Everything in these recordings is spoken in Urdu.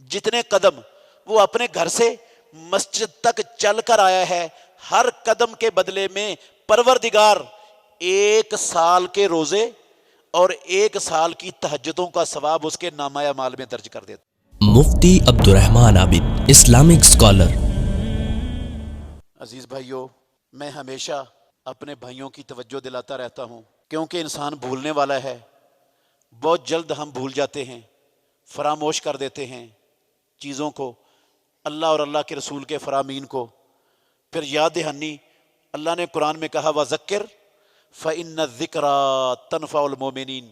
جتنے قدم وہ اپنے گھر سے مسجد تک چل کر آیا ہے، ہر قدم کے بدلے میں پروردگار 1 سال کے روزے اور 1 سال کی تہجدوں کا ثواب اس کے نامہ اعمال میں درج کر دیتا۔ مفتی عبد الرحمن عابد، اسلامک اسکالر۔ عزیز بھائیوں، میں ہمیشہ اپنے بھائیوں کی توجہ دلاتا رہتا ہوں، کیونکہ انسان بھولنے والا ہے، بہت جلد ہم بھول جاتے ہیں، فراموش کر دیتے ہیں چیزوں کو، اللہ اور اللہ کے رسول کے فرامین کو۔ پھر یاد دہانی، اللہ نے قرآن میں کہا وَذَكِّرْ فَإِنَّ الذِّكْرَىٰ تَنفَعُ الْمُؤْمِنِينَ،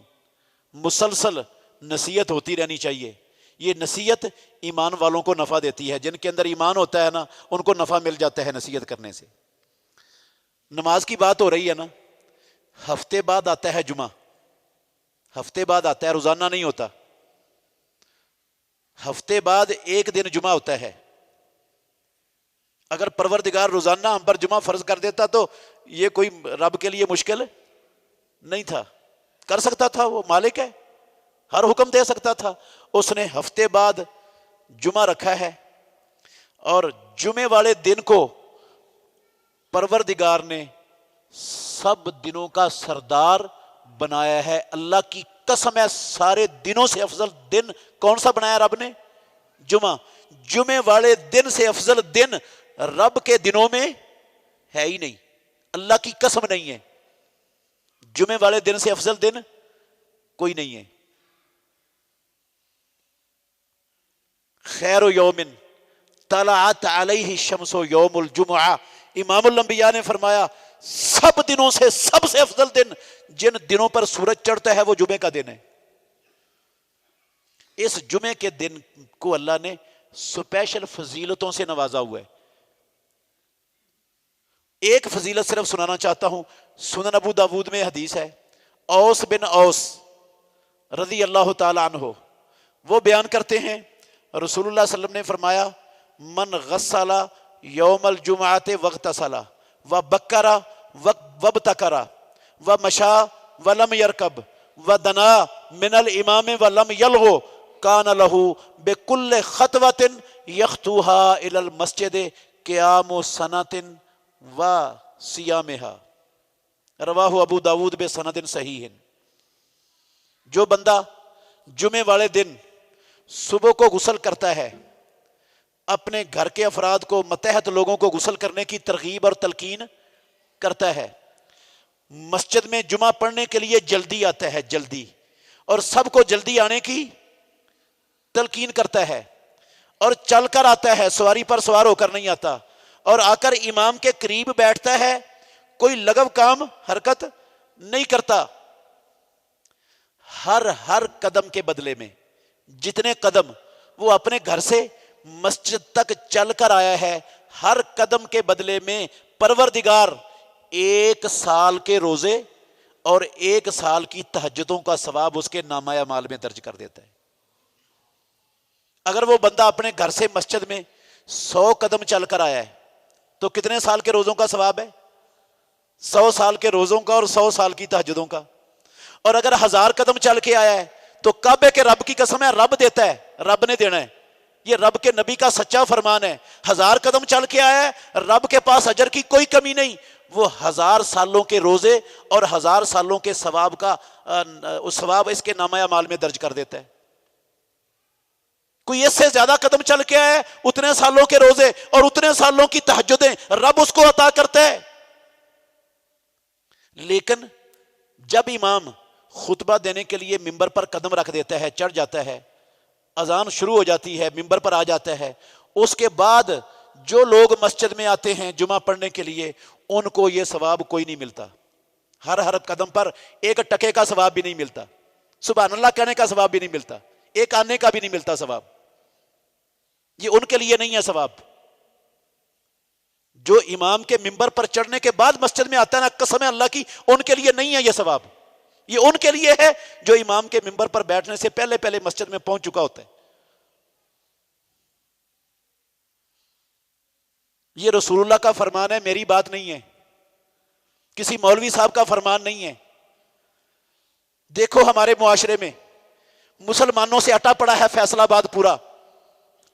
مسلسل نصیحت ہوتی رہنی چاہیے۔ یہ نصیحت ایمان والوں کو نفع دیتی ہے، جن کے اندر ایمان ہوتا ہے نا، ان کو نفع مل جاتا ہے نصیحت کرنے سے۔ نماز کی بات ہو رہی ہے نا، ہفتے بعد آتا ہے جمعہ، ہفتے بعد آتا ہے، روزانہ نہیں ہوتا، ہفتے بعد 1 دن جمعہ ہوتا ہے۔ اگر پروردگار روزانہ ہم پر جمعہ فرض کر دیتا تو یہ کوئی رب کے لیے مشکل نہیں تھا، کر سکتا تھا، وہ مالک ہے، ہر حکم دے سکتا تھا۔ اس نے ہفتے بعد جمعہ رکھا ہے، اور جمعے والے دن کو پروردگار نے سب دنوں کا سردار بنایا ہے۔ اللہ کی قسم ہے، سارے دنوں سے افضل دن کون سا بنایا رب نے؟ جمعہ۔ جمعے والے دن سے افضل دن رب کے دنوں میں ہے ہی نہیں، اللہ کی قسم نہیں ہے، جمعے والے دن سے افضل دن کوئی نہیں ہے۔ خیر یوم طلعت علیہ الشمس یوم الجمعہ، امام الانبیاء نے فرمایا سب دنوں سے سب سے افضل دن جن دنوں پر سورج چڑھتا ہے وہ جمعے کا دن ہے۔ اس جمعے کے دن کو اللہ نے سپیشل فضیلتوں سے نوازا ہوا ہے۔ ایک فضیلت صرف سنانا چاہتا ہوں، سنن ابو داود میں حدیث ہے، اوس بن اوس رضی اللہ تعالی عنہ وہ بیان کرتے ہیں، رسول اللہ صلی اللہ علیہ وسلم نے فرمایا من غسل یوم الجمعۃ واغتسل وبکر وابتکر ومشى ولم يركب ودنا من الامام ولم يلغو کان له بكل خطوة يخطوها الى المسجد قیام سنة وصيامها، رواہ ابو داود بسند صحیح۔ جو بندہ جمعے والے دن صبح کو غسل کرتا ہے، اپنے گھر کے افراد کو، متحد لوگوں کو غسل کرنے کی ترغیب اور تلقین کرتا ہے، مسجد میں جمعہ پڑھنے کے لیے جلدی آتا ہے، جلدی، اور سب کو جلدی آنے کی تلقین کرتا ہے، اور چل کر آتا ہے، سواری پر سوار ہو کر نہیں آتا، اور آ کر امام کے قریب بیٹھتا ہے، کوئی لغو کام حرکت نہیں کرتا، ہر قدم کے بدلے میں جتنے قدم وہ اپنے گھر سے مسجد تک چل کر آیا ہے، ہر قدم کے بدلے میں پروردگار 1 سال کے روزے اور 1 سال کی تہجدوں کا ثواب اس کے نامہ اعمال میں درج کر دیتا ہے۔ اگر وہ بندہ اپنے گھر سے مسجد میں 100 قدم چل کر آیا ہے تو کتنے سال کے روزوں کا ثواب ہے؟ 100 سال کے روزوں کا اور 100 سال کی تہجدوں کا۔ اور اگر 1000 قدم چل کے آیا ہے تو کعبے کے رب کی قسم ہے، رب دیتا ہے، رب نے دینا ہے، یہ رب کے نبی کا سچا فرمان ہے۔ 1000 قدم چل کے آیا ہے، رب کے پاس اجر کی کوئی کمی نہیں، وہ 1000 سالوں کے روزے اور 1000 سالوں کے ثواب کا ثواب اس کے نامہ اعمال میں درج کر دیتا ہے۔ کوئی اس سے زیادہ قدم چل کے آیا ہے، اتنے سالوں کے روزے اور اتنے سالوں کی تہجدیں رب اس کو عطا کرتا ہے۔ لیکن جب امام خطبہ دینے کے لیے ممبر پر قدم رکھ دیتا ہے، چڑھ جاتا ہے، اذان شروع ہو جاتی ہے، ممبر پر آ جاتا ہے، اس کے بعد جو لوگ مسجد میں آتے ہیں جمعہ پڑھنے کے لیے ان کو یہ ثواب کوئی نہیں ملتا، ہر قدم پر 1 ٹکے کا ثواب بھی نہیں ملتا، سبحان اللہ کہنے کا ثواب بھی نہیں ملتا، 1 آنے کا بھی نہیں ملتا ثواب، یہ ان کے لیے نہیں ہے ثواب۔ جو امام کے ممبر پر چڑھنے کے بعد مسجد میں آتا ہے نا، قسم اللہ کی ان کے لیے نہیں ہے یہ ثواب، یہ ان کے لیے ہے جو امام کے ممبر پر بیٹھنے سے پہلے مسجد میں پہنچ چکا ہوتا ہے۔ یہ رسول اللہ کا فرمان ہے، میری بات نہیں ہے، کسی مولوی صاحب کا فرمان نہیں ہے۔ دیکھو ہمارے معاشرے میں مسلمانوں سے اٹا پڑا ہے فیصل آباد پورا،